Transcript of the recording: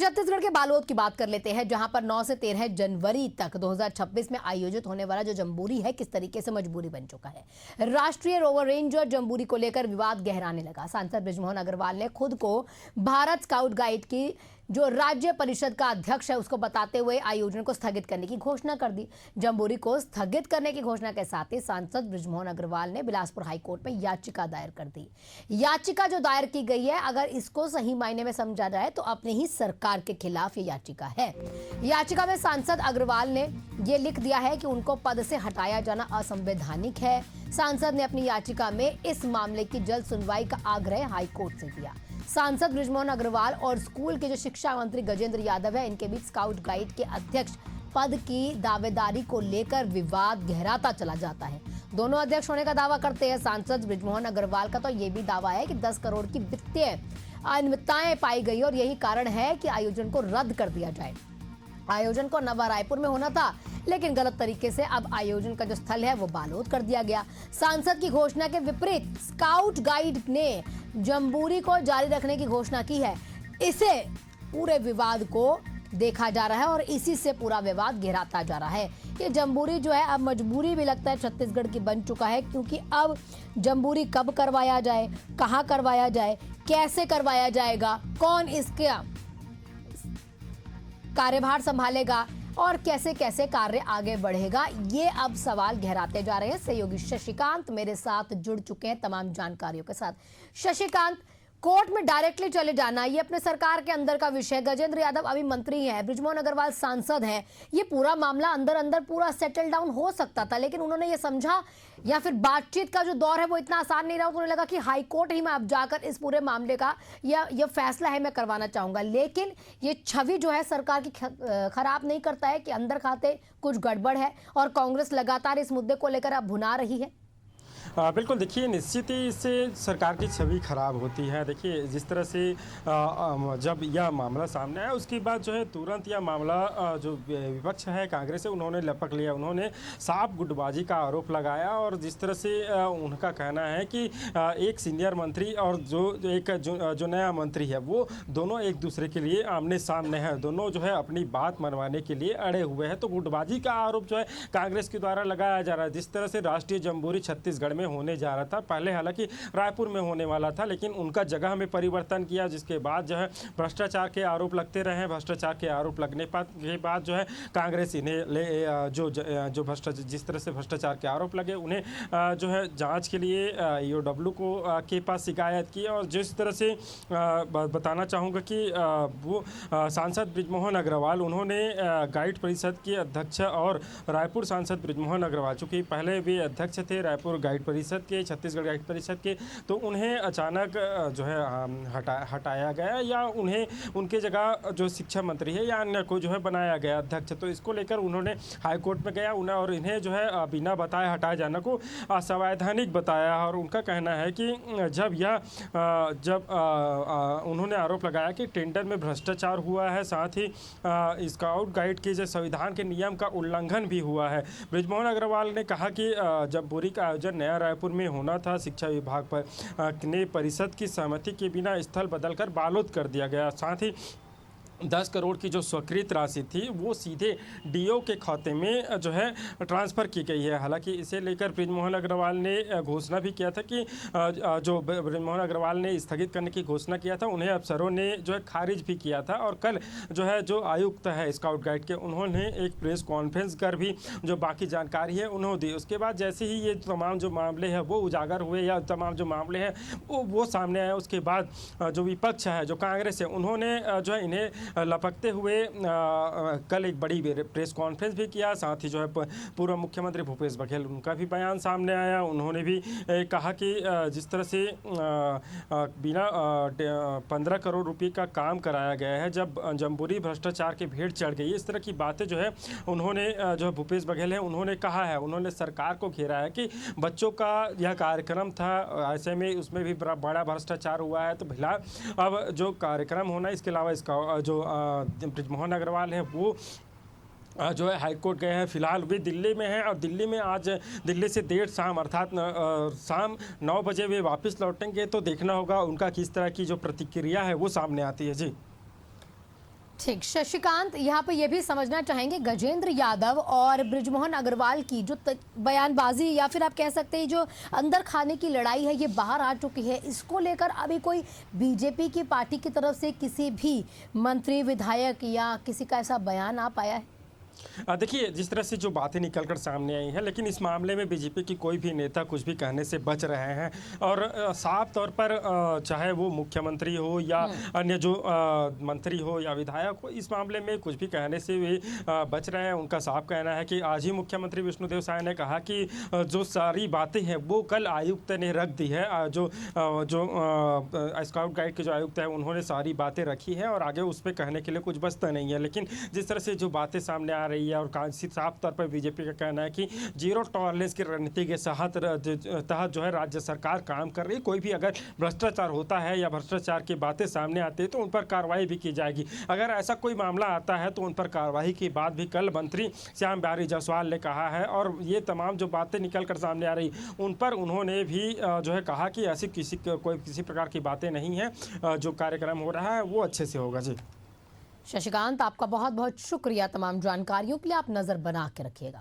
छत्तीसगढ़ के बालोद की बात कर लेते हैं, जहां पर 9 से 13 जनवरी तक 2026 में आयोजित होने वाला जो जम्बूरी है किस तरीके से मजबूरी बन चुका है। राष्ट्रीय रोवर रेंजर जम्बूरी को लेकर विवाद गहराने लगा। सांसद बृजमोहन अग्रवाल ने खुद को भारत स्काउट गाइड की जो राज्य परिषद का अध्यक्ष है उसको बताते हुए आयोजन को स्थगित करने की घोषणा कर दी। जम्बूरी को स्थगित करने की घोषणा के साथ ही सांसद बृजमोहन अग्रवाल ने बिलासपुर हाईकोर्ट में याचिका दायर कर दी। याचिका जो दायर की गई है, अगर इसको सही मायने में समझा जाए तो अपनी ही सरकार के खिलाफ ये याचिका है। याचिका में सांसद अग्रवाल ने ये लिख दिया है कि उनको पद से हटाया जाना असंवैधानिक है। सांसद ने अपनी याचिका में इस मामले की जल्द सुनवाई का आग्रह हाईकोर्ट से किया। सांसद बृजमोहन अग्रवाल और स्कूल के जो शिक्षा मंत्री गजेंद्र यादव है, इनके बीच स्काउट गाइड के अध्यक्ष पद की दावेदारी को लेकर विवाद गहराता चला जाता है। दोनों अध्यक्ष होने का दावा करते हैं। सांसद बृजमोहन अग्रवाल का तो ये भी दावा है कि 10 करोड़ की वित्तीय अनियमितताएं पाई गई और यही कारण है कि आयोजन को रद्द कर दिया जाए। आयोजन को नवा रायपुर में होना था, लेकिन गलत तरीके से अब आयोजन का जो स्थल है वो बालोद कर दिया गया। सांसद की घोषणा के विपरीत स्काउट गाइड ने जम्बूरी को जारी रखने की घोषणा की है। इसे पूरे विवाद को देखा जा रहा है और इसी से पूरा विवाद गहराता जा रहा है। ये जम्बूरी जो है अब मजबूरी भी लगता है छत्तीसगढ़ की बन चुका है, क्योंकि अब जम्बूरी कब करवाया जाए, कहां करवाया जाए, कैसे करवाया जाएगा, कौन इसका कार्यभार संभालेगा और कैसे कैसे कार्य आगे बढ़ेगा, ये अब सवाल गहराते जा रहे हैं। सहयोगी शशिकांत मेरे साथ जुड़ चुके हैं तमाम जानकारियों के साथ। शशिकांत, कोर्ट में डायरेक्टली चले जाना ये अपने सरकार के अंदर का विषय। गजेंद्र यादव अभी मंत्री हैं, बृजमोहन अग्रवाल सांसद हैं। ये पूरा मामला अंदर अंदर पूरा सेटल डाउन हो सकता था, लेकिन उन्होंने ये समझा या फिर बातचीत का जो दौर है वो इतना आसान नहीं रहा। उन्हें लगा कि हाईकोर्ट ही में अब जाकर इस पूरे मामले का यह फैसला है मैं करवाना चाहूंगा। लेकिन ये छवि जो है सरकार की खराब नहीं करता है कि अंदर खाते कुछ गड़बड़ है और कांग्रेस लगातार इस मुद्दे को लेकर अब भुना रही है। बिल्कुल, देखिए निश्चित ही इससे सरकार की छवि खराब होती है। देखिए जिस तरह से जब यह मामला सामने आया उसके बाद जो है तुरंत यह मामला जो विपक्ष है कांग्रेस है उन्होंने लपक लिया। उन्होंने साफ गुटबाजी का आरोप लगाया और जिस तरह से उनका कहना है कि एक सीनियर मंत्री और जो नया मंत्री है वो दोनों एक दूसरे के लिए आमने सामने हैं, दोनों जो है अपनी बात मनवाने के लिए अड़े हुए हैं। तो गुटबाजी का आरोप जो है कांग्रेस के द्वारा लगाया जा रहा है। जिस तरह से राष्ट्रीय जम्बूरी छत्तीसगढ़ में होने जा रहा था, पहले हालांकि रायपुर में होने वाला था, लेकिन उनका जगह में परिवर्तन किया, जिसके बाद जो है भ्रष्टाचार के आरोप लगते रहे। भ्रष्टाचार के आरोप लगने के बाद जो है कांग्रेस इन्हें जो जिस तरह से भ्रष्टाचार के आरोप लगे उन्हें जो है जांच के लिए ईओडब्ल्यू के पास शिकायत की। और जिस तरह से बताना चाहूँगा कि वो सांसद बृजमोहन अग्रवाल उन्होंने गाइड परिषद के अध्यक्ष और रायपुर सांसद बृजमोहन अग्रवाल चूँकि पहले भी अध्यक्ष थे रायपुर गाइड परिषद के, छत्तीसगढ़ गाइड परिषद के, तो उन्हें अचानक जो है हटाया गया या उन्हें उनके जगह जो शिक्षा मंत्री है या अन्य को जो है बनाया गया अध्यक्ष। तो इसको लेकर उन्होंने हाईकोर्ट में गया और इन्हें जो है बिना बताए हटाए जाने को असंवैधानिक बताया। और उनका कहना है कि जब उन्होंने आरोप लगाया कि टेंडर में भ्रष्टाचार हुआ है, साथ ही स्काउट गाइड के जो संविधान के नियम का उल्लंघन भी हुआ है। बृजमोहन अग्रवाल ने कहा कि जम्बूरी का आयोजन नया रायपुर में होना था, शिक्षा विभाग पर ने परिषद की सहमति के बिना स्थल बदलकर बालोद कर दिया गया। साथ ही 10 करोड़ की जो स्वीकृत राशि थी वो सीधे डीओ के खाते में जो है ट्रांसफ़र की गई है। हालांकि इसे लेकर बृजमोहन अग्रवाल ने घोषणा भी किया था कि जो बृजमोहन अग्रवाल ने स्थगित करने की घोषणा किया था उन्हें अफसरों ने जो है खारिज भी किया था। और कल जो है जो आयुक्त है स्काउट गाइड के उन्होंने एक प्रेस कॉन्फ्रेंस कर भी जो बाकी जानकारी है उन्होंने दी। उसके बाद जैसे ही ये तमाम जो मामले हैं वो उजागर हुए या तमाम जो मामले हैं वो सामने आए, उसके बाद जो विपक्ष है जो कांग्रेस है उन्होंने जो है इन्हें लपकते हुए कल एक बड़ी प्रेस कॉन्फ्रेंस भी किया। साथ ही जो है पूर्व मुख्यमंत्री भूपेश बघेल उनका भी बयान सामने आया। उन्होंने भी कहा कि जिस तरह से बिना 15 करोड़ रुपए का काम कराया गया है, जब जम्बूरी भ्रष्टाचार की भीड़ चढ़ गई, इस तरह की बातें जो है उन्होंने जो भूपेश बघेल है उन्होंने कहा है। उन्होंने सरकार को घेरा है कि बच्चों का यह कार्यक्रम था, ऐसे में उसमें भी बड़ा भ्रष्टाचार हुआ है। तो फिलहाल अब जो कार्यक्रम होना, इसके अलावा इसका जो बृजमोहन अग्रवाल है वो जो है हाईकोर्ट गए हैं। फिलहाल वे दिल्ली में हैं और दिल्ली में आज दिल्ली से देर शाम अर्थात शाम 9 बजे वे वापस लौटेंगे। तो देखना होगा उनका किस तरह की जो प्रतिक्रिया है वो सामने आती है। जी ठीक, शशिकांत, यहाँ पे ये भी समझना चाहेंगे गजेंद्र यादव और बृजमोहन अग्रवाल की जो बयानबाजी या फिर आप कह सकते हैं जो अंदर खाने की लड़ाई है, ये बाहर आ चुकी है। इसको लेकर अभी कोई बीजेपी की पार्टी की तरफ से किसी भी मंत्री, विधायक या किसी का ऐसा बयान आ पाया है? देखिए, जिस तरह से जो बातें निकलकर सामने आई हैं, लेकिन इस मामले में बीजेपी की कोई भी नेता कुछ भी कहने से बच रहे हैं और साफ तौर पर चाहे वो मुख्यमंत्री हो या अन्य जो मंत्री हो या विधायक हो, इस मामले में कुछ भी कहने से वे बच रहे हैं। उनका साफ कहना है कि आज ही मुख्यमंत्री विष्णुदेव साय ने कहा कि जो सारी बातें हैं वो कल आयुक्त ने रख दी है। जो स्काउट गाइड के जो आयुक्त हैं उन्होंने सारी बातें रखी हैं और आगे उस पर कहने के लिए कुछ बचता नहीं है। लेकिन जिस तरह से जो बातें सामने आ रही है और साफ तौर पर बीजेपी का कहना है कि जीरो टॉलरेंस की रणनीति के तहत जो है राज्य सरकार काम कर रही है। कोई भी अगर भ्रष्टाचार होता है या भ्रष्टाचार की बातें सामने आती है तो उन पर कार्रवाई भी की जाएगी। अगर ऐसा कोई मामला आता है तो उन पर कार्रवाई की बात भी कल मंत्री श्याम बिहारी जायसवाल ने कहा है। और ये तमाम जो बातें निकल कर सामने आ रही उन पर उन्होंने भी जो है कहा कि ऐसी किसी प्रकार की बातें नहीं है। जो कार्यक्रम हो रहा है वो अच्छे से होगा। जी शशिकांत, आपका बहुत बहुत शुक्रिया तमाम जानकारियों के लिए। आप नजर बना के रखिएगा।